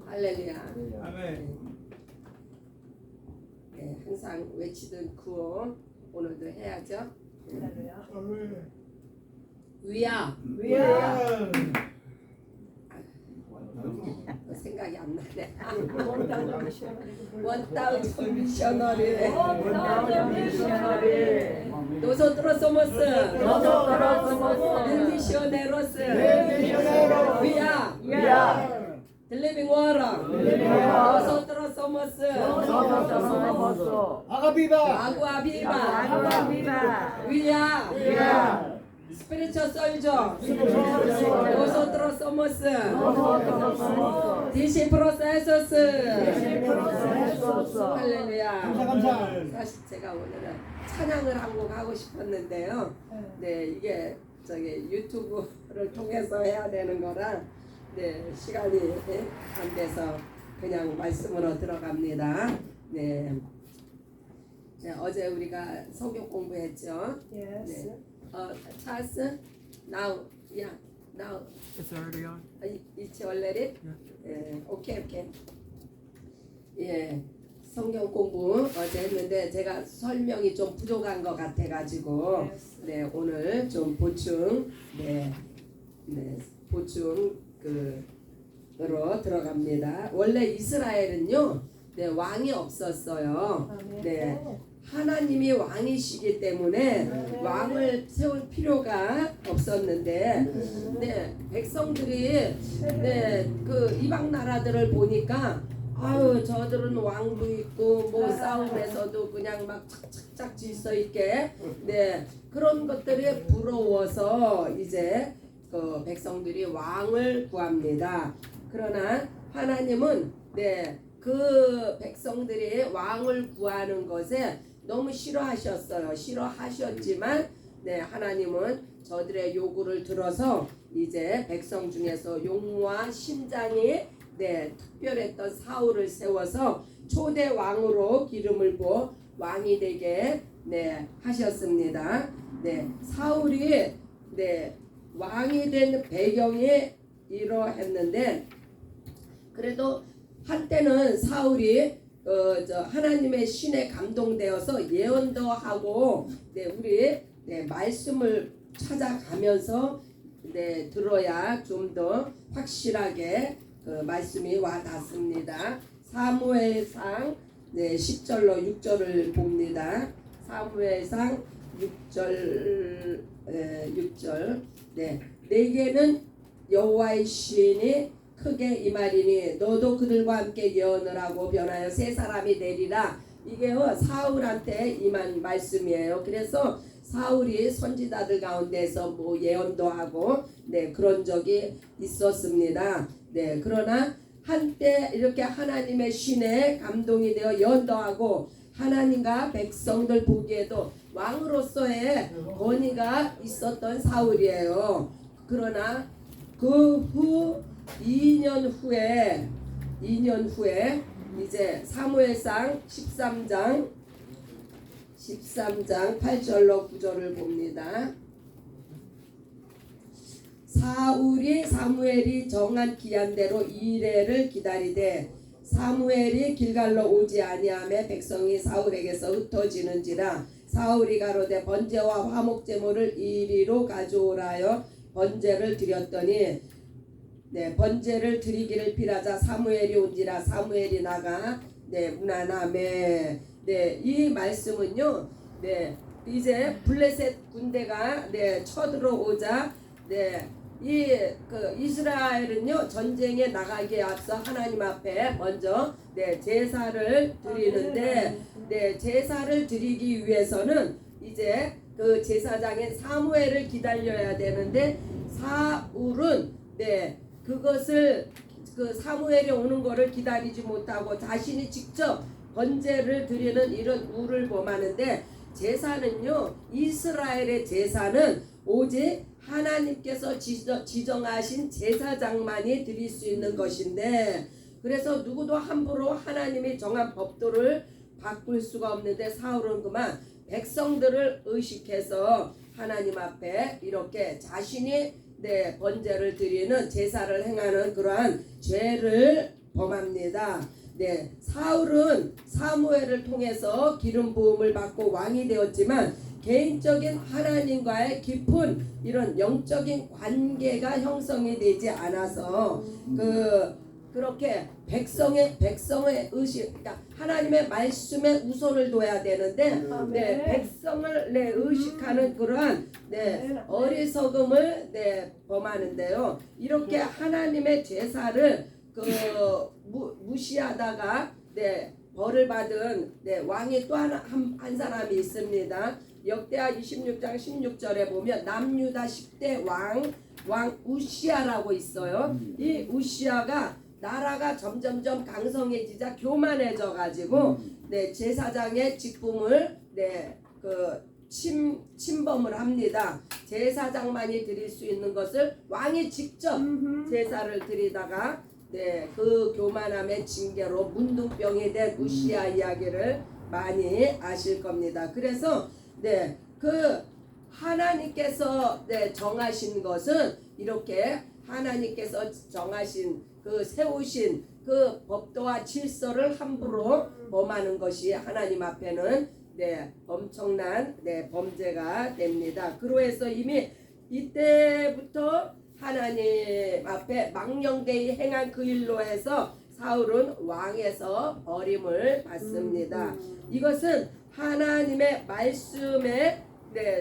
할렐루야. 아멘. 네, 항상 외치던 구호 오늘도 해야죠. 위야. 위야. 생각이 안 나네. 원다운 미셔너리. Nosotros somos el misioneros. 위야. Living water. Nosotros somos Agua viva. agua viva. 위야. Spiritual soldier. Nosotros somos discípulos de Jesús. 할렐루야. 감사. 사실 제가 오늘은 찬양을 한 곡 하고 싶었는데요. 네, 이게 저기 유튜브를 통해서 해야 되는 거라 네, 시간이 안 돼서 그냥 말씀으로 들어갑니다. 네. 네, 어제 우리가 성경 공부했죠. 네. 찰스, now, yeah, now. It's already on. It's already. 예, 오케이. 예, 성경 공부 어제 했는데 제가 설명이 좀 부족한 것 같아가지고 네, 오늘 좀 보충, 보충 으로 들어갑니다. 원래 이스라엘은요, 네, 왕이 없었어요. 네. 하나님이 왕이시기 때문에 왕을 세울 필요가 없었는데, 네, 백성들이 그 이방 나라들을 보니까 아유 저들은 왕도 있고 뭐 싸움에서도 그냥 막 착착착 질서 있게 그런 것들이 부러워서 이제 그 백성들이 왕을 구합니다. 그러나 하나님은 그 백성들이 왕을 구하는 것에 너무 싫어하셨지만 하나님은 저들의 요구를 들어서 이제 백성 중에서 용모와 심장이 특별했던 사울을 세워서 초대 왕으로 기름을 부어 왕이 되게 하셨습니다. 사울이 왕이 된 배경이 이러했는데 그래도 한때는 사울이 하나님의 신에 감동되어서 예언도 하고 우리 말씀을 찾아가면서 들어야 좀 더 확실하게 그 말씀이 와닿습니다. 사무엘상 10절로 6절을 봅니다. 사무엘상 6절 내게는 여호와의 신이 크게 임하리니 너도 그들과 함께 예언을 하고 변하여 세 사람이 되리라. 이게 사울한테 임한 말씀이에요. 그래서 사울이 선지자들 가운데서 뭐 예언도 하고 그런 적이 있었습니다. 그러나 한때 이렇게 하나님의 신에 감동이 되어 예언도 하고 하나님과 백성들 보기에도 왕으로서의 권위가 있었던 사울이에요. 그러나 그 후 2년 후에 이제 사무엘상 13장 8절로 9절을 봅니다. 사무엘이 정한 기한대로 이레를 기다리되 사무엘이 길갈로 오지 아니하매 백성이 사울에게서 흩어지는지라 사울이 가로되 번제와 화목 제물을 이리로 가져오라 하여 번제를 드렸더니 번제를 드리기를 빌하자 사무엘이 온지라 사무엘이 나가 무난함에 이 말씀은요 이제 블레셋 군대가 쳐들어오자 그 이스라엘은요 전쟁에 나가기에 앞서 하나님 앞에 먼저 제사를 드리는데 제사를 드리기 위해서는 이제 그 제사장인 사무엘을 기다려야 되는데 사울은 그것을 그 사무엘이 오는 거를 기다리지 못하고 자신이 직접 번제를 드리는 이런 우를 범하는데 제사는요, 이스라엘의 제사는 오직 하나님께서 지정하신 제사장만이 드릴 수 있는 것인데, 그래서 누구도 함부로 하나님이 정한 법도를 바꿀 수가 없는데, 사울은 그만 백성들을 의식해서 하나님 앞에 이렇게 자신이 번제를 드리는 제사를 행하는 그러한 죄를 범합니다. 사울은 사무엘을 통해서 기름 부음을 받고 왕이 되었지만 개인적인 하나님과의 깊은 이런 영적인 관계가 형성이 되지 않아서 그렇게 백성의 의식, 그러니까 하나님의 말씀에 우선을 둬야 되는데 백성을 의식하는 그러한 어리석음을 범하는데요. 이렇게 하나님의 제사를 무시하다가 벌을 받은 왕이 또 한 사람이 있습니다. 역대하 26장 16절에 보면 남유다 10대 왕 우시아라고 있어요. 이 우시아가 나라가 점점점 강성해지자 교만해져 가지고 제사장의 직분을 침범을 합니다. 제사장만이 드릴 수 있는 것을 왕이 직접 제사를 드리다가 그 교만함의 징계로 문둥병이 된 우시아 이야기를 많이 아실 겁니다. 그래서 그 하나님께서 정하신 것은 이렇게 하나님께서 정하신 세우신 그 법도와 질서를 함부로 범하는 것이 하나님 앞에는 엄청난 범죄가 됩니다. 그로해서 이미 이때부터 하나님 앞에 망령되이 행한 그 일로 해서 사울은 왕에서 버림을 받습니다. 이것은 하나님의 말씀에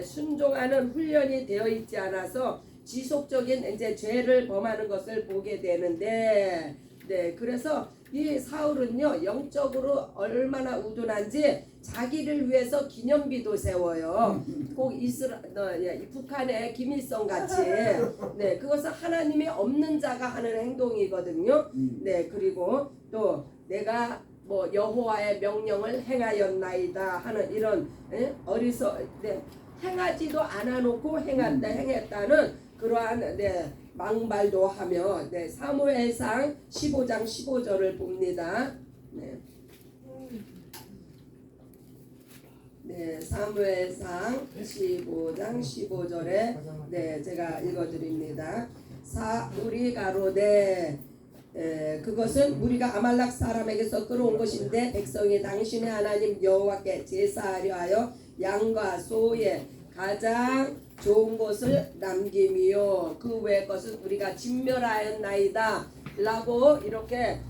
순종하는 훈련이 되어 있지 않아서 지속적인 이제 죄를 범하는 것을 보게 되는데, 그래서 이 사울은요 영적으로 얼마나 우둔한지 자기를 위해서 기념비도 세워요. 꼭 북한의 김일성 같이. 그것은 하나님이 없는 자가 하는 행동이거든요. 그리고 또 내가 여호와의 명령을 행하였나이다 하는 이런 행하지도 않아 놓고 행했다는 그러한 망발도 하며 사무엘상 15장 15절을 봅니다. 사무엘상 15장 15절에 제가 읽어드립니다. 사울이 가로되 그것은 우리가 아말렉 사람에게서 끌어온 것인데 백성이 당신의 하나님 여호와께 제사하려 하여 양과 소의 가장 좋은 것을 남김이요 그 외의 것은 우리가 진멸하였나이다 라고 이렇게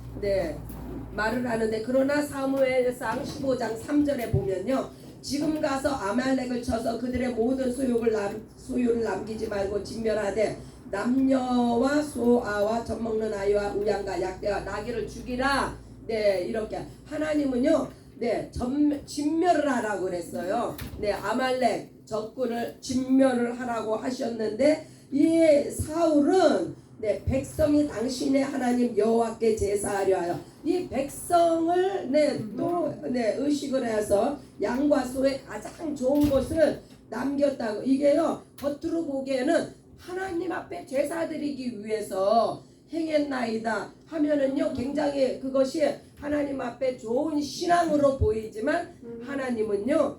말을 하는데, 그러나 사무엘상 15장 3절에 보면요, 지금 가서 아말렉을 쳐서 그들의 모든 소유를 남기지 말고 진멸하되 남녀와 소아와 젖먹는 아이와 우양과 약대와 나귀를 죽이라. 이렇게 하나님은요 진멸을 하라고 그랬어요. 아말렉 적군을 진멸을 하라고 하셨는데, 이 사울은 백성이 당신의 하나님 여호와께 제사하려 하여 이 백성을 또 의식을 해서 양과 소의 가장 좋은 것을 남겼다고. 이게요 겉으로 보기에는 하나님 앞에 제사드리기 위해서 행했나이다 하면은요 굉장히 그것이 하나님 앞에 좋은 신앙으로 보이지만 하나님은요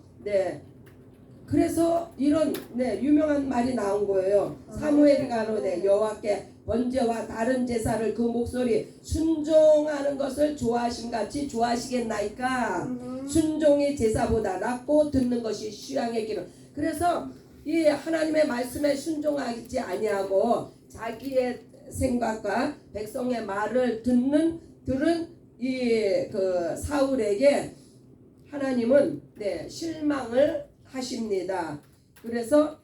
그래서 이런 유명한 말이 나온 거예요. 사무엘이 가로되 여호와께 번제와 다른 제사를 그 목소리 순종하는 것을 좋아하심같이 좋아하시겠나이까. 순종이 제사보다 낫고 듣는 것이 휴양의 기름. 그래서 이 하나님의 말씀에 순종하지 아니하고 자기의 생각과 백성의 말을 들은 이 사울에게 하나님은 실망을 하십니다. 하십니다. 그래서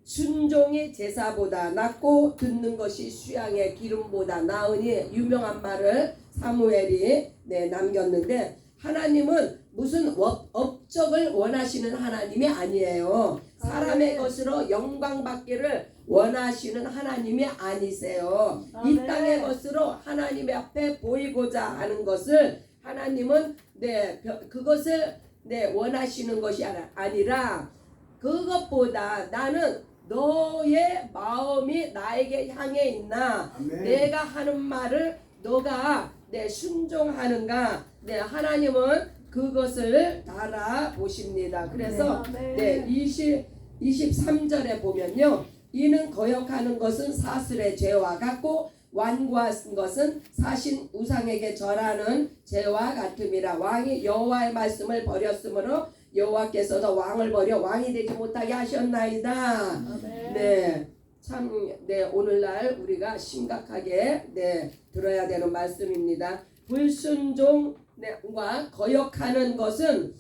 순종이 제사보다 낫고 듣는 것이 수양의 기름보다 나으니 유명한 말을 사무엘이 남겼는데, 하나님은 무슨 업적을 원하시는 하나님이 아니에요. 사람의 것으로 영광 받기를 원하시는 하나님이 아니세요. 이 땅의 것으로 하나님의 앞에 보이고자 하는 것을 하나님은 그것을 원하시는 것이 아니라 그것보다 나는 너의 마음이 나에게 향해 있나, 아멘. 내가 하는 말을 너가 순종하는가, 하나님은 그것을 알아보십니다. 그래서 23절에 보면요, 이는 거역하는 것은 사슬의 죄와 같고 완고한 것은 사신 우상에게 절하는 죄와 같음이라. 왕이 여호와의 말씀을 버렸으므로 여호와께서도 왕을 버려 왕이 되지 못하게 하셨나이다. 참 오늘날 우리가 심각하게 들어야 되는 말씀입니다. 불순종과 거역하는 것은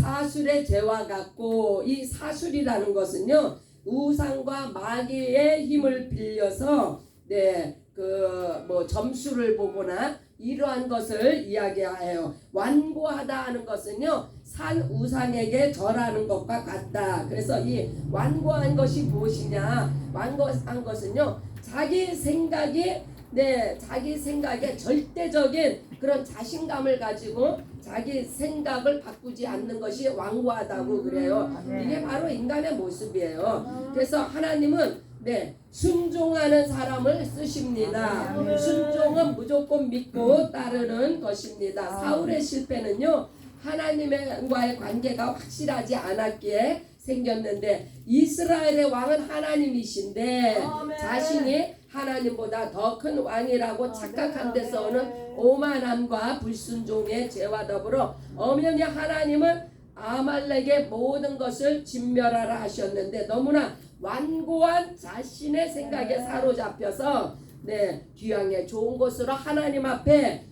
사술의 죄와 같고, 이 사술이라는 것은요, 우상과 마귀의 힘을 빌려서 점수를 보거나 이러한 것을 이야기하여, 완고하다 하는 것은요, 산 우상에게 절하는 것과 같다. 그래서 이 완고한 것이 무엇이냐? 완고한 것은요, 자기 생각에 절대적인 그런 자신감을 가지고 자기 생각을 바꾸지 않는 것이 완고하다고 그래요. 이게 바로 인간의 모습이에요. 그래서 하나님은 순종하는 사람을 쓰십니다. 순종은 무조건 믿고 따르는 것입니다. 사울의 실패는요, 하나님과의 관계가 확실하지 않았기에 생겼는데, 이스라엘의 왕은 하나님이신데 자신이 하나님보다 더 큰 왕이라고 착각한 데서 오는 오만함과 불순종의 죄와 더불어 엄연히 하나님은 아말렉의 모든 것을 진멸하라 하셨는데, 너무나 완고한 자신의 생각에 사로잡혀서 귀향에 좋은 것으로 하나님 앞에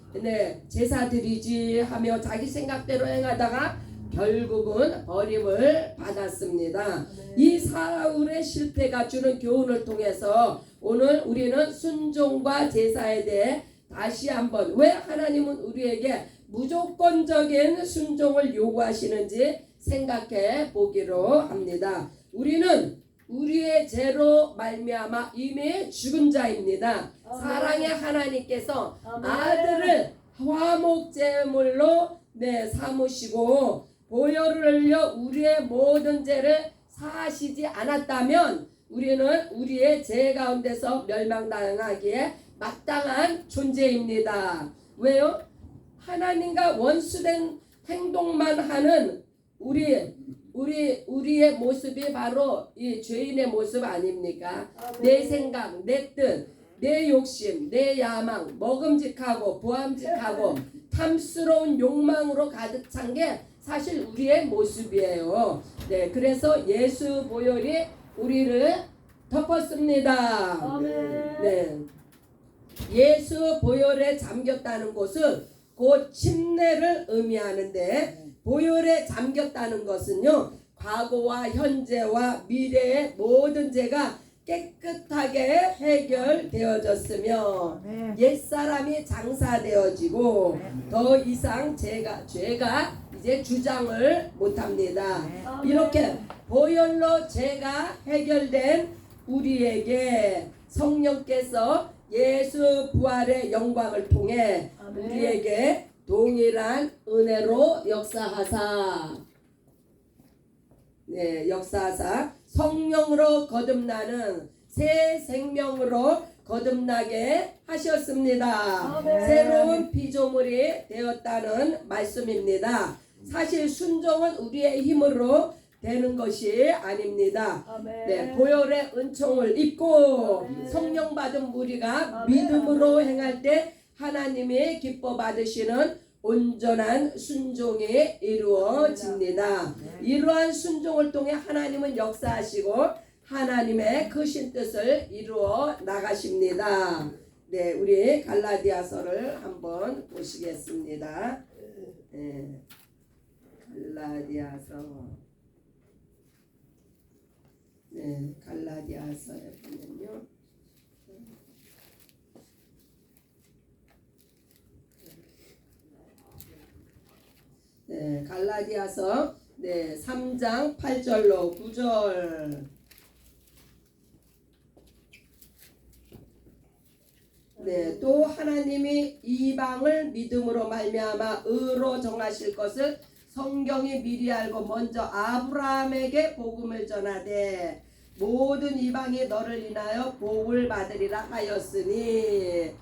제사 드리지 하며 자기 생각대로 행하다가 결국은 버림을 받았습니다. 이 사울의 실패가 주는 교훈을 통해서 오늘 우리는 순종과 제사에 대해 다시 한번, 왜 하나님은 우리에게 무조건적인 순종을 요구하시는지 생각해 보기로 합니다. 우리는 우리의 죄로 말미암아 이미 죽은 자입니다. 사랑의 하나님께서 아들을 화목제물로 삼으시고 보혈을 흘려 우리의 모든 죄를 사하시지 않았다면 우리는 우리의 죄 가운데서 멸망당하기에 마땅한 존재입니다. 왜요? 하나님과 원수된 행동만 하는 우리의 모습이 바로 이 죄인의 모습 아닙니까? 내 생각, 내 뜻, 내 욕심, 내 야망, 먹음직하고 보암직하고 탐스러운 욕망으로 가득 찬 게 사실 우리의 모습이에요. 그래서 예수 보혈이 우리를 덮었습니다. 예수 보혈에 잠겼다는 것은 곧 침례를 의미하는데, 보혈에 잠겼다는 것은요, 과거와 현재와 미래의 모든 죄가 깨끗하게 해결되어졌으며 옛사람이 장사되어지고 더 이상 죄가 이제 주장을 못합니다. 이렇게 보혈로 죄가 해결된 우리에게 성령께서 예수 부활의 영광을 통해 우리에게 동일한 은혜로 역사하사 성령으로 거듭나는 새 생명으로 거듭나게 하셨습니다. 새로운 피조물이 되었다는 말씀입니다. 사실 순종은 우리의 힘으로 되는 것이 아닙니다. 보혈의 은총을 입고 성령 받은 우리가 믿음으로 행할 때 하나님이 기뻐 받으시는 온전한 순종이 이루어집니다. 이러한 순종을 통해 하나님은 역사하시고 하나님의 크신 뜻을 이루어 나가십니다. 우리 갈라디아서를 한번 보시겠습니다. 갈라디아서에 보면요, 갈라디아서 3장 8절로 9절. 네, 또 하나님이 이방을 믿음으로 말미암아 의로 정하실 것을 성경이 미리 알고 먼저 아브라함에게 복음을 전하되 모든 이방이 너를 인하여 복을 받으리라 하였으니.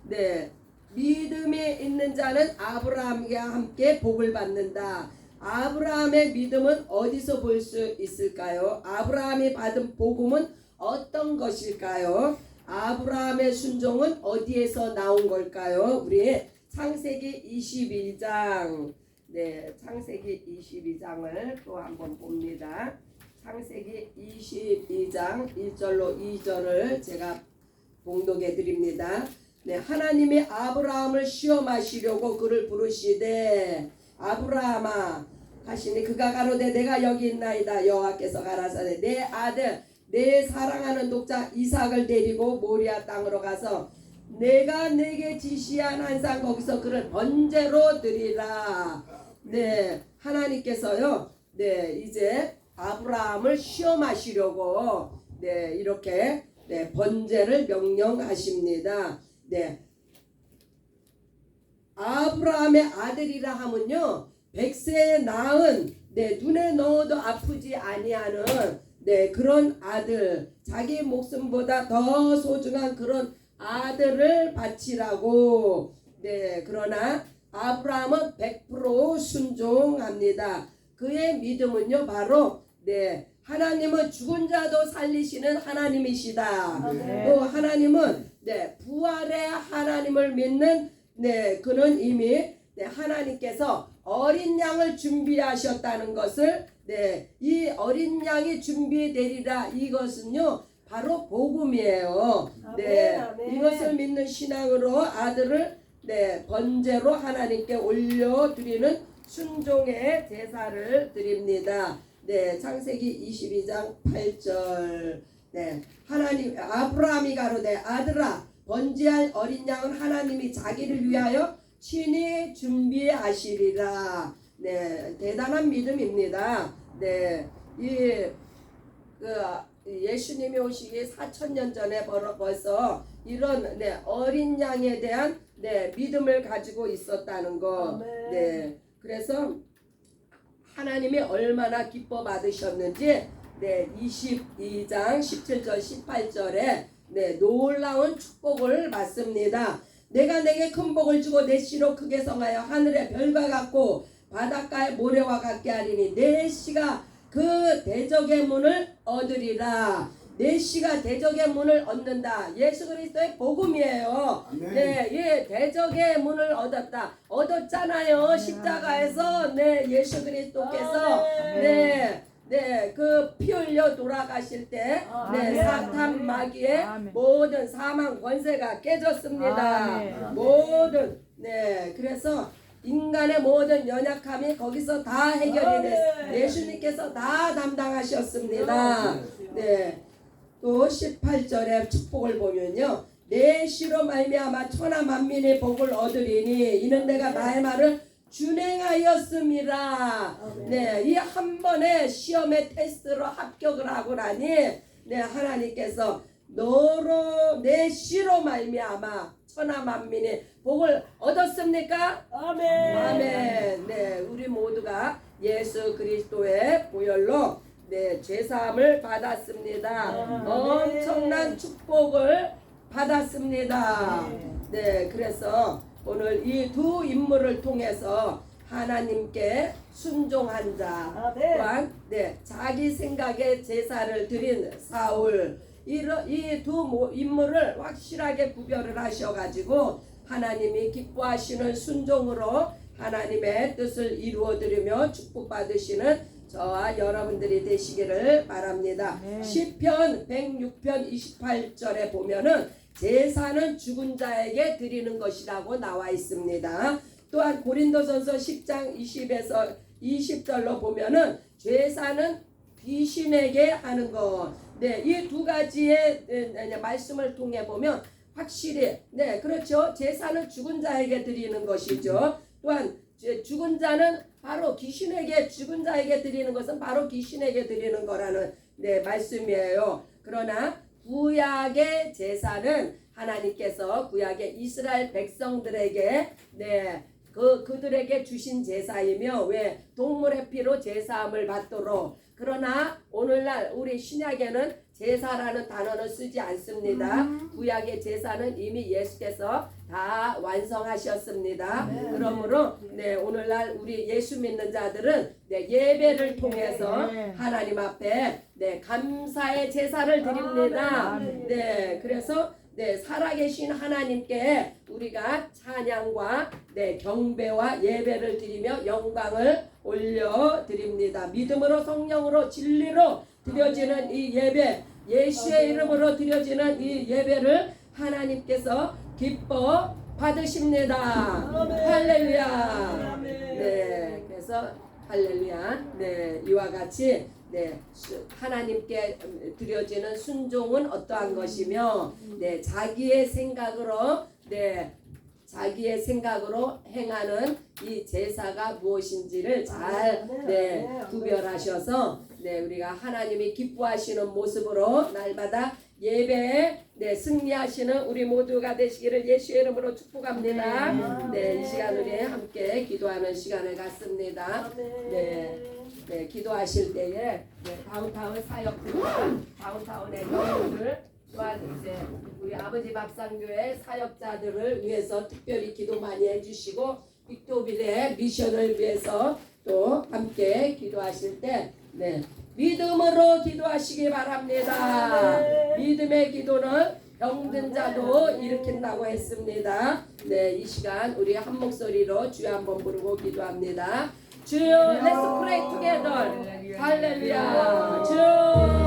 네, 믿음이 있는 자는 아브라함과 함께 복을 받는다. 아브라함의 믿음은 어디서 볼 수 있을까요? 아브라함이 받은 복음은 어떤 것일까요? 아브라함의 순종은 어디에서 나온 걸까요? 우리 창세기 22장, 네, 창세기 22장을 또 한번 봅니다. 창세기 22장 1절로 2절을 제가 봉독해 드립니다. 네, 하나님이 아브라함을 시험하시려고 그를 부르시되 아브라함아 하시니 그가 가로되 내가 여기 있나이다. 여호와께서 가라사대 내 아들 내 사랑하는 독자 이삭을 데리고 모리아 땅으로 가서 내가 내게 지시한 한상 거기서 그를 번제로 드리라. 네, 하나님께서요, 네, 이제 아브라함을 시험하시려고 네, 이렇게 네, 번제를 명령하십니다. 네, 아브라함의 아들이라 하면요, 100세에 낳은 네, 눈에 넣어도 아프지 아니하는 네, 그런 아들, 자기 목숨보다 더 소중한 그런 아들을 바치라고. 네, 그러나 아브라함은 100% 순종합니다. 그의 믿음은요, 바로 네, 하나님은 죽은 자도 살리시는 하나님이시다. 네. 또 하나님은 네, 부활의 하나님을 믿는 네, 그는 이미 네, 하나님께서 어린 양을 준비하셨다는 것을 네, 이 어린 양이 준비되리라. 이것은요 바로 복음이에요. 네, 이것을 믿는 신앙으로 아들을 네, 번제로 하나님께 올려드리는 순종의 제사를 드립니다. 네, 창세기 22장 8절. 네, 하나님 아브라함이 가로되 아들아 번제할 어린 양은 하나님이 자기를 위하여 친히 준비하시리라. 네, 대단한 믿음입니다. 네, 예수님이 오시기 4,000년 전에 벌써 이런 네, 어린 양에 대한 네, 믿음을 가지고 있었다는 거. 네, 그래서 하나님이 얼마나 기뻐 받으셨는지 네, 22장 17절 18절에 네, 놀라운 축복을 받습니다. 내가 내게 큰 복을 주고 내 씨로 크게 성하여 하늘의 별과 같고 바닷가의 모래와 같게 하리니 내 씨가 그 대적의 문을 얻으리라. 내 씨가 대적의 문을 얻는다. 예수 그리스도의 복음이에요. 네, 예, 대적의 문을 얻었잖아요. 십자가에서 네, 예수 그리스도께서 네, 그 피 흘려 돌아가실 때, 네, 사탄 마귀의 모든 사망 권세가 깨졌습니다. 모든, 네, 그래서 인간의 모든 연약함이 거기서 다 해결이 됐어요. 예수님께서 다 담당하셨습니다. 네, 또 18절의 축복을 보면요, 내 씨로 말미암아 천하 만민의 복을 얻으리니 이는 내가 나의 말을 준행하였습니다. 네, 이 한 번의 시험의 테스트로 합격을 하고 나니 네, 하나님께서 너로 내 씨로 말미암아 천하 만민의 복을 얻었습니까? 아멘. 아멘. 네, 우리 모두가 예수 그리스도의 보혈로 네, 죄사함을 받았습니다. 엄청난 축복을 받았습니다. 네, 그래서 오늘 이 두 인물을 통해서 하나님께 순종한 자, 또한 네, 자기 생각에 제사를 드린 사울, 이 두 인물을 확실하게 구별을 하셔가지고 하나님이 기뻐하시는 순종으로 하나님의 뜻을 이루어드리며 축복받으시는 저와 여러분들이 되시기를 바랍니다. 시편 106편 28절에 보면은 제사는 죽은 자에게 드리는 것이라고 나와 있습니다. 또한 고린도전서 10장 20에서 20절로 보면은 제사는 귀신에게 하는 것. 네, 이 두 가지의 말씀을 통해 보면 확실히 네, 그렇죠. 제사는 죽은 자에게 드리는 것이죠. 또한 죽은 자는 바로 귀신에게, 죽은 자에게 드리는 것은 바로 귀신에게 드리는 거라는 네, 말씀이에요. 그러나 구약의 제사는 하나님께서 구약의 이스라엘 백성들에게 그들에게 주신 제사이며 왜 동물의 피로 제사함을 받도록 그러나 오늘날 우리 신약에는 제사라는 단어는 쓰지 않습니다. 구약의 제사는 이미 예수께서 다 완성하셨습니다. 그러므로 오늘날 우리 예수 믿는 자들은 예배를 통해서 하나님 앞에 감사의 제사를 드립니다. 그래서 살아계신 하나님께 우리가 찬양과 경배와 예배를 드리며 영광을 올려드립니다. 믿음으로 성령으로 진리로 드려지는 이 예배, 예수의 이름으로 드려지는 이 예배를 하나님께서 기뻐 받으십니다. 할렐루야. 그래서 할렐루야. 이와 같이 하나님께 드려지는 순종은 어떠한 것이며 자기의 생각으로 행하는 이 제사가 무엇인지를 잘 구별하셔서 우리가 하나님이 기뻐하시는 모습으로 날마다 예배에 승리하시는 우리 모두가 되시기를 예수의 이름으로 축복합니다. 이 시간 우리 함께 기도하는 시간을 갖습니다. 기도하실 때에 다운타운 사역들, 다운타운의 교인들 또한 우리 아버지 밥상교회 사역자들을 위해서 특별히 기도 많이 해주시고 빅토빌의 미션을 위해서 또 함께 기도하실 때 믿음으로 기도하시기 바랍니다. 믿음의 기도는 병든 자도 일으킨다고 했습니다. 이 시간 우리 한 목소리로 주여 한번 부르고 기도합니다. 주여, let's pray together. 할렐루야. 주여.